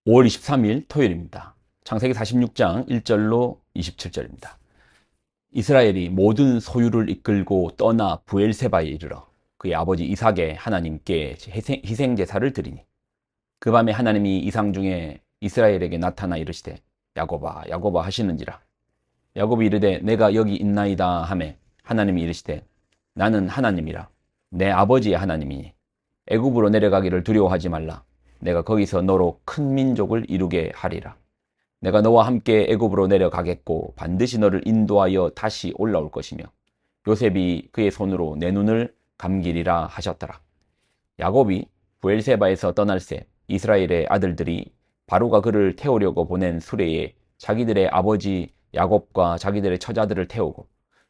5월 23일 토요일입니다. 창세기 46장 1절로 27절입니다. 이스라엘이 모든 소유를 이끌고 떠나 브엘세바에 이르러 그의 아버지 이삭의 하나님께 희생제사를 드리니 그 밤에 하나님이 이상 중에 이스라엘에게 나타나 이르시되 야곱아 야곱아 하시는지라. 야곱이 이르되 내가 여기 있나이다 하매 하나님이 이르시되 나는 하나님이라 내 아버지의 하나님이니 애굽으로 내려가기를 두려워하지 말라. 내가 거기서 너로 큰 민족을 이루게 하리라. 내가 너와 함께 애굽으로 내려가겠고 반드시 너를 인도하여 다시 올라올 것이며 요셉이 그의 손으로 내 눈을 감기리라 하셨더라. 야곱이 브엘세바에서 떠날새 이스라엘의 아들들이 바로가 그를 태우려고 보낸 수레에 자기들의 아버지 야곱과 자기들의 처자들을 태우고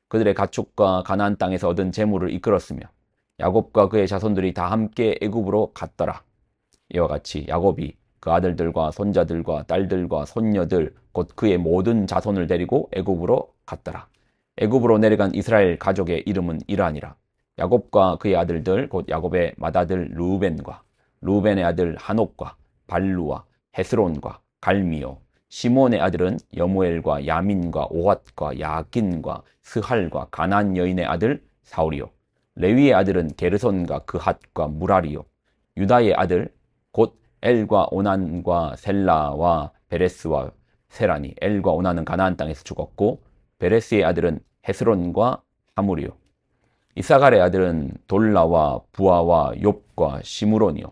그들의 가축과 가나안 땅에서 얻은 재물을 이끌었으며 야곱과 그의 자손들이 다 함께 애굽으로 갔더라. 이와 같이 야곱이 그 아들들과 손자들과 딸들과 손녀들 곧 그의 모든 자손을 데리고 애굽으로 갔더라. 애굽으로 내려간 이스라엘 가족의 이름은 이러하니라. 야곱과 그의 아들들 곧 야곱의 맏아들 르우벤과 르우벤의 아들 하놉과 발루와 헤스론과 갈미요 시몬의 아들은 여무엘과 야민과 오핫과 야긴과 스할과 가나안 여인의 아들 사울이요 레위의 아들은 게르손과 그핫과 무라리요 유다의 아들 곧 엘과 오난과 셀라와 베레스와 세라니. 엘과 오난은 가나안 땅에서 죽었고 베레스의 아들은 헤스론과 하물이요 이사갈의 아들은 돌라와 부아와 욥과 시므론이요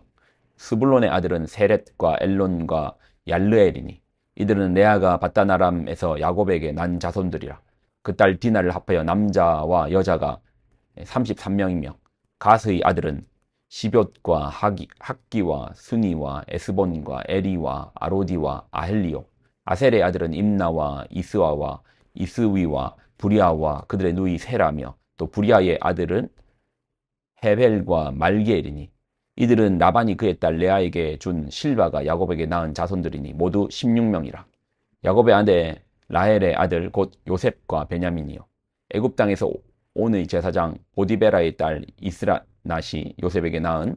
스불론의 아들은 세렛과 엘론과 얄르엘이니 이들은 레아가 바다나람에서 야곱에게 난 자손들이라. 그 딸 디나를 합하여 남자와 여자가 33명이며 가스의 아들은 시돛과 학기와 스니와 에스본과 에리와 아로디와 아헬리오 아셀의 아들은 임나와 이스와와 이스위와 부리아와 그들의 누이 세라며 또 부리아의 아들은 헤벨과 말기엘이니 이들은 라반이 그의 딸 레아에게 준 실바가 야곱에게 낳은 자손들이니 모두 16명이라. 야곱의 아내 라헬의 아들 곧 요셉과 베냐민이요 애굽 땅에서 온의 제사장 보디베라의 딸 이스라낫이 요셉에게 낳은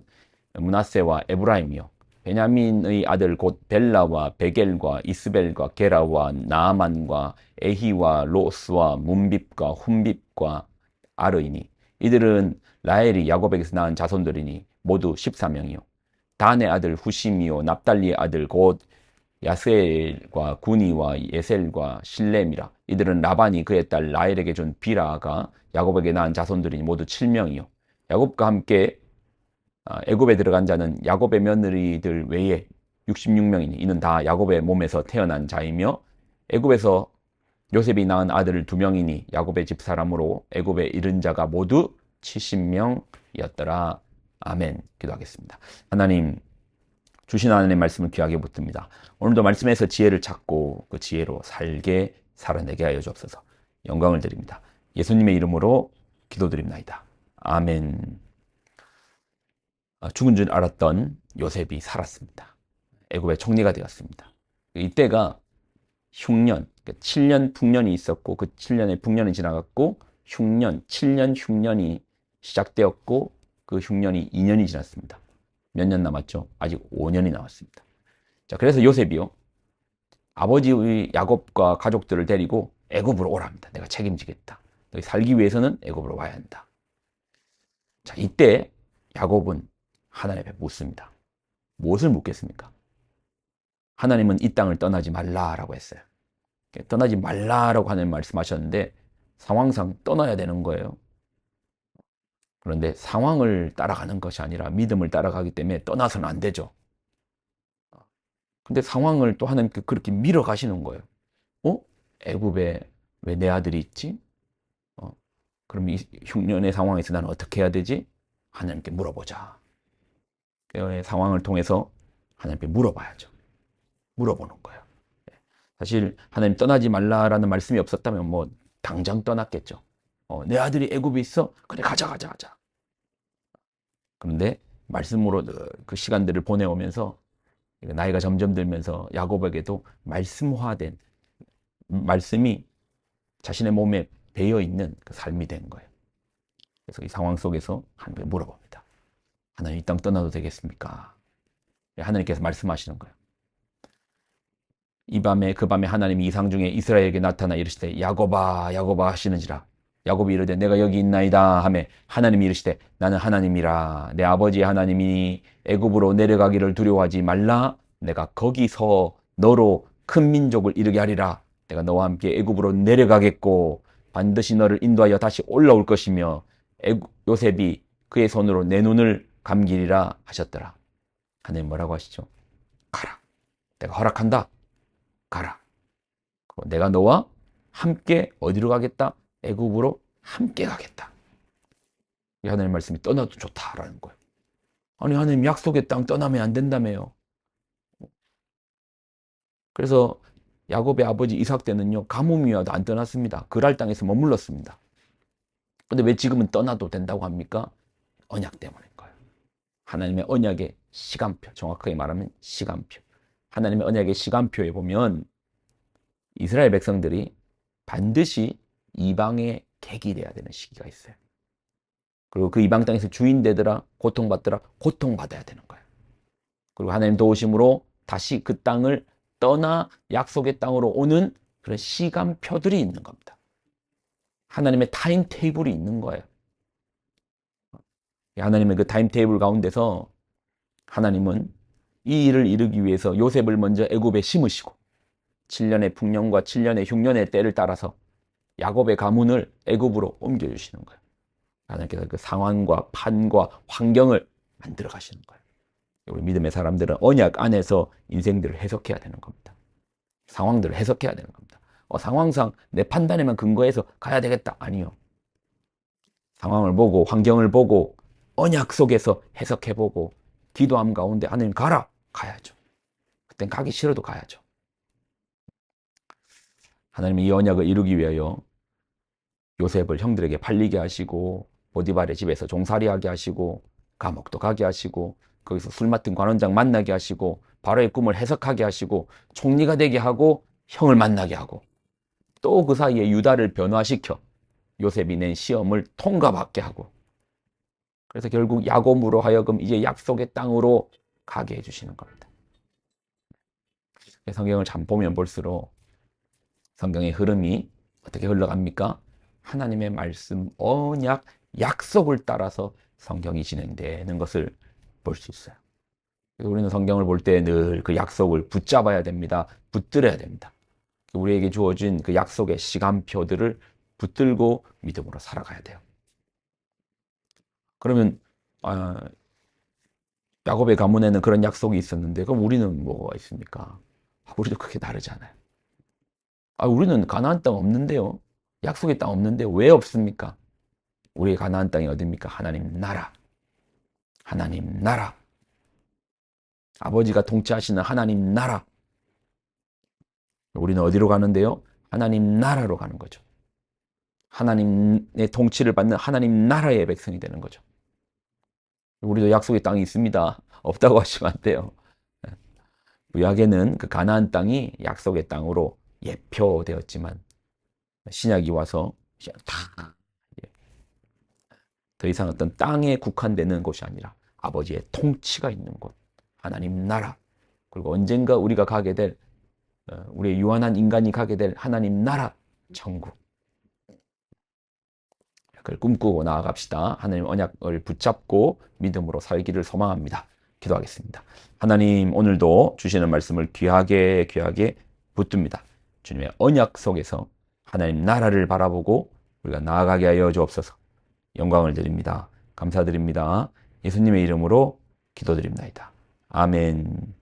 므낫세와 에브라임이요 베냐민의 아들 곧 벨라와 베겔과 이스벨과 게라와 나아만과 에히와 로스와 문빕과 훈빕과 아르이니 이들은 라헬이 야곱에게서 낳은 자손들이니 모두 14명이요 단의 아들 후심이요 납달리의 아들 곧 야스엘과 구니와 예셀과 실렘이라. 이들은 라반이 그의 딸 라헬에게 준 비라가 야곱에게 낳은 자손들이니 모두 7명이요 야곱과 함께 애굽에 들어간 자는 야곱의 며느리들 외에 66명이니 이는 다 야곱의 몸에서 태어난 자이며 애굽에서 요셉이 낳은 아들 2명이니 야곱의 집 사람으로 애굽에 이른 자가 모두 70명이었더라. 아멘. 기도하겠습니다. 하나님, 주신 하나님의 말씀을 귀하게 붙듭니다. 오늘도 말씀에서 지혜를 찾고 그 지혜로 살게 살아내게 하여 주옵소서. 영광을 드립니다. 예수님의 이름으로 기도드립나이다. 아멘. 죽은 줄 알았던 요셉이 살았습니다. 애굽의 총리가 되었습니다. 이때가 흉년, 7년 풍년이 있었고 그 7년의 풍년이 지나갔고 흉년, 7년 흉년이 시작되었고 그 흉년이 2년이 지났습니다. 몇 년 남았죠? 아직 5년이 남았습니다. 자, 그래서 요셉이요 아버지의 야곱과 가족들을 데리고 애굽으로 오랍니다. 내가 책임지겠다. 너희 살기 위해서는 애굽으로 와야 한다. 자, 이때 야곱은 하나님 앞에 묻습니다. 무엇을 묻겠습니까? 하나님은 이 땅을 떠나지 말라라고 했어요. 떠나지 말라라고 하나님 말씀하셨는데 상황상 떠나야 되는 거예요. 그런데 상황을 따라가는 것이 아니라 믿음을 따라가기 때문에 떠나서는 안 되죠. 근데 상황을 또 하나님께 그렇게 밀어가시는 거예요. 애굽에 왜 내 아들이 있지? 그럼 이 흉년의 상황에서 나는 어떻게 해야 되지? 하나님께 물어보자. 그 상황을 통해서 하나님께 물어봐야죠. 물어보는 거예요. 사실 하나님 떠나지 말라라는 말씀이 없었다면 뭐 당장 떠났겠죠. 내 아들이 애굽에 있어? 그래 가자. 그런데 말씀으로 그 시간들을 보내오면서 나이가 점점 들면서 야곱에게도 말씀화된 말씀이 자신의 몸에 배어 있는 그 삶이 된 거예요. 그래서 이 상황 속에서 하나님께 물어봅니다. 하나님 이 땅 떠나도 되겠습니까? 하나님께서 말씀하시는 거예요. 이 밤에 그 밤에 하나님이 이상 중에 이스라엘에게 나타나 이르시되 야곱아 야곱아 하시는지라. 야곱이 이르되 내가 여기 있나이다 하매 하나님이 이르시되 나는 하나님이라. 내 아버지 하나님이 애굽으로 내려가기를 두려워하지 말라. 내가 거기서 너로 큰 민족을 이루게 하리라. 내가 너와 함께 애굽으로 내려가겠고 반드시 너를 인도하여 다시 올라올 것이며 요셉이 그의 손으로 내 눈을 감기리라 하셨더라. 하나님 뭐라고 하시죠? 가라. 내가 허락한다. 가라. 내가 너와 함께 어디로 가겠다? 애굽으로 함께 가겠다. 이 하나님 말씀이 떠나도 좋다라는 거예요. 아니 하나님 약속의 땅 떠나면 안 된다며요. 그래서 야곱의 아버지 이삭 때는요 가뭄이 와도 안 떠났습니다. 그랄 땅에서 머물렀습니다. 근데 왜 지금은 떠나도 된다고 합니까? 언약 때문인 거예요. 하나님의 언약의 시간표, 정확하게 말하면 시간표. 하나님의 언약의 시간표에 보면 이스라엘 백성들이 반드시 이방의 객이 돼야 되는 시기가 있어요. 그리고 그 이방 땅에서 주인 되더라, 고통받더라, 고통받아야 되는 거예요. 그리고 하나님 도우심으로 다시 그 땅을 떠나 약속의 땅으로 오는 그런 시간표들이 있는 겁니다. 하나님의 타임 테이블이 있는 거예요. 하나님의 그 타임 테이블 가운데서 하나님은 이 일을 이루기 위해서 요셉을 먼저 애굽에 심으시고 7년의 풍년과 7년의 흉년의 때를 따라서 야곱의 가문을 애굽으로 옮겨주시는 거예요. 하나님께서 그 상황과 판과 환경을 만들어 가시는 거예요. 우리 믿음의 사람들은 언약 안에서 인생들을 해석해야 되는 겁니다. 상황들을 해석해야 되는 겁니다. 상황상 내 판단에만 근거해서 가야 되겠다. 아니요. 상황을 보고 환경을 보고 언약 속에서 해석해보고 기도함 가운데 하나님 가라. 가야죠. 그땐 가기 싫어도 가야죠. 하나님이 이 언약을 이루기 위하여 요셉을 형들에게 팔리게 하시고 보디발의 집에서 종살이하게 하시고 감옥도 가게 하시고 거기서 술 맡은 관원장 만나게 하시고 바로의 꿈을 해석하게 하시고 총리가 되게 하고 형을 만나게 하고 또 그 사이에 유다를 변화시켜 요셉이 낸 시험을 통과받게 하고 그래서 결국 야곱으로 하여금 이제 약속의 땅으로 가게 해주시는 겁니다. 성경을 참 보면 볼수록 성경의 흐름이 어떻게 흘러갑니까? 하나님의 말씀, 언약, 약속을 따라서 성경이 진행되는 것을 볼 수 있어요. 우리는 성경을 볼 때 늘 그 약속을 붙잡아야 됩니다. 붙들어야 됩니다. 우리에게 주어진 그 약속의 시간표들을 붙들고 믿음으로 살아가야 돼요. 그러면 야곱의 가문에는 그런 약속이 있었는데 그럼 우리는 뭐가 있습니까? 우리도 크게 다르잖아요. 우리는 가나안 땅 없는데요. 약속의 땅 없는데 왜 없습니까? 우리의 가나안 땅이 어디입니까? 하나님 나라. 하나님 나라. 아버지가 통치하시는 하나님 나라. 우리는 어디로 가는데요? 하나님 나라로 가는 거죠. 하나님의 통치를 받는 하나님 나라의 백성이 되는 거죠. 우리도 약속의 땅이 있습니다. 없다고 하시면 안 돼요. 구약에는 그 가나안 땅이 약속의 땅으로 예표되었지만 신약이 와서 더 이상 어떤 땅에 국한되는 곳이 아니라 아버지의 통치가 있는 곳, 하나님 나라, 그리고 언젠가 우리가 가게 될 우리의 유한한 인간이 가게 될 하나님 나라, 천국. 그걸 꿈꾸고 나아갑시다. 하나님 언약을 붙잡고 믿음으로 살기를 소망합니다. 기도하겠습니다. 하나님 오늘도 주시는 말씀을 귀하게 붙듭니다. 주님의 언약 속에서 하나님 나라를 바라보고 우리가 나아가게 하여 주옵소서. 영광을 드립니다. 감사드립니다. 예수님의 이름으로 기도드립니다. 아멘.